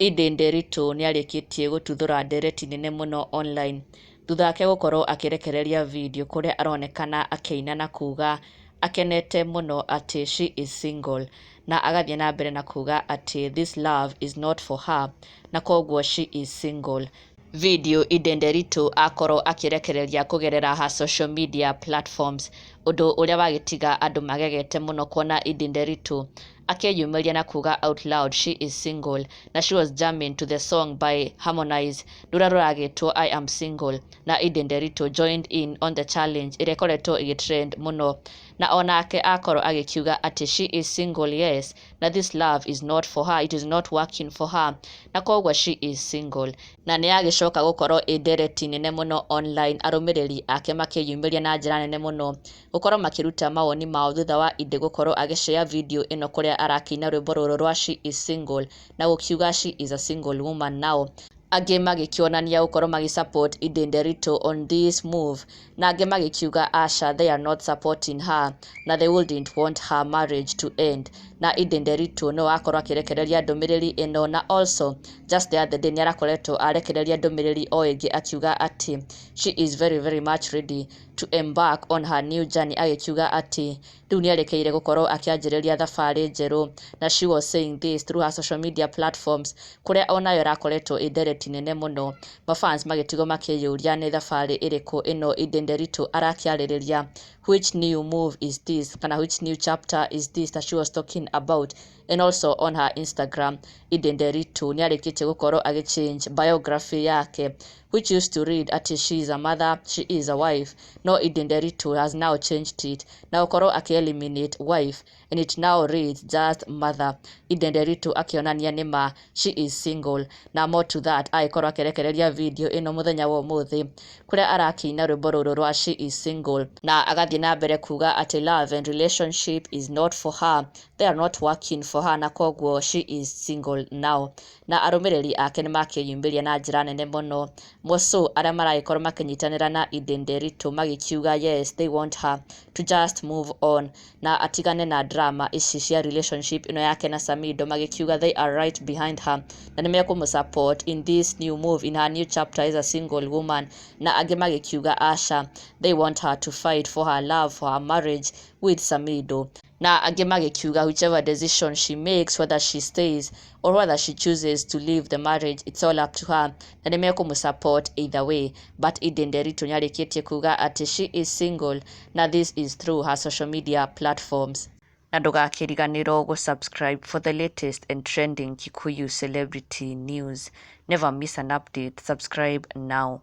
Edday nĩarĩkĩtie gũtuthũra ndereti nene mũno online thutha wake gũkorwo akĩrekereria video kũrĩa aronekana akĩina na kuga akenete mũno atĩ she is single, na agathiĩ na mbere na kuga atĩ this love is not for her, na koguo she is single. Video Edday akorwo akĩrekereria kũgerera ha social media platforms, ũndũ ũrĩa wagĩtiga andũ magegete mũno kuona Edday akĩyumĩria na kuga out loud she is single, na she was jamming to the song by Harmonize rũrĩa rũragĩtwo I am single, na Edday joined in on the challenge ĩrĩa ĩkoretwo ĩgĩtrend mũno, na onake akorwo agĩkiuga atĩ she is single, yes, na this love is not for her, it is not working for her, na koguo she is single. Na nĩagĩcoka gũkorwo ndereti nene mũno online, arũmĩrĩri ake makĩyumĩria na njĩra nene mũno gũkorwo makĩruta mawoni mao thutha wa Edday gũkorwo agĩshare video ĩno kũrĩa arakĩina rwĩmbo rũrũ rwa she is single, na gũkiuga she is a single woman now. Angĩ magĩkĩonania gũkorwo magĩsupport Edday on this move, na angĩ magĩkiuga aca, they are not supporting her, na they wouldn't want her marriage to end. Na Edday no akorwo akĩrekereria ndũmĩrĩri ĩno, na also just the other day nĩarakoretwo arekereria ndũmĩrĩri o ĩngĩ akiuga atĩ she is very very much ready to embark on her new journey, agĩkiuga atĩ rĩu nĩarekeire gũkorwo akĩanjĩrĩria thabarĩ njerũ, na she was saying this through her social media platforms kũrĩa onayo ĩrakoretwo ndereti nene mũno, mafans magĩtigwo makĩyũria nĩ thabarĩ ĩrĩkũ ĩno Edday arakĩarĩrĩria, which new move is this, kana which new chapter is this that she was talking about. And also on her Instagram, Edday nĩarĩkĩtie gũkorwo agĩchange biography yake, which used to read atĩ she is a mother, she is a wife. No, Edday has now changed it na gũkorwo akĩ-eliminate wife, and it now reads just mother. Edday akĩonania nĩma she is single, na more to that agĩkorwo akĩrekereria video ĩno mũthenya wa ũmũthĩ kũrĩa arakĩina rwĩmbo rũrũ rwa she is single, na agathiĩ na mbere kuga atĩ love and relationship is not for her, they are not working for her, na koguo she is single now. Na arũmĩrĩri ake nĩmakĩyumĩria na njĩra nene mũno, moso arĩa maragĩkorwo makĩnyitanĩra na Edday magĩkiuga yes, they want her to just move on, na atigane na drama ici cia relationship ĩno yake na Samidoh, magĩkiuga they are right behind her, na nĩmekũmũsupport in this new move, in her new chapter as a single woman. Na angĩ magĩkiuga aca, they want her to fight for her love, for her marriage with Samidoh. Na angĩ magĩkiuga whichever decision she makes, whether she stays or whether she chooses to leave the marriage, it's all up to her, na nĩmekũmũsupport either way. But Edday nĩarĩkĩtie kuga atĩ she is single, na this is through her social media platforms. Na ndũgakĩriganĩrwo gũ-subscribe for the latest and trending Kikuyu celebrity news. Never miss an update. Subscribe now.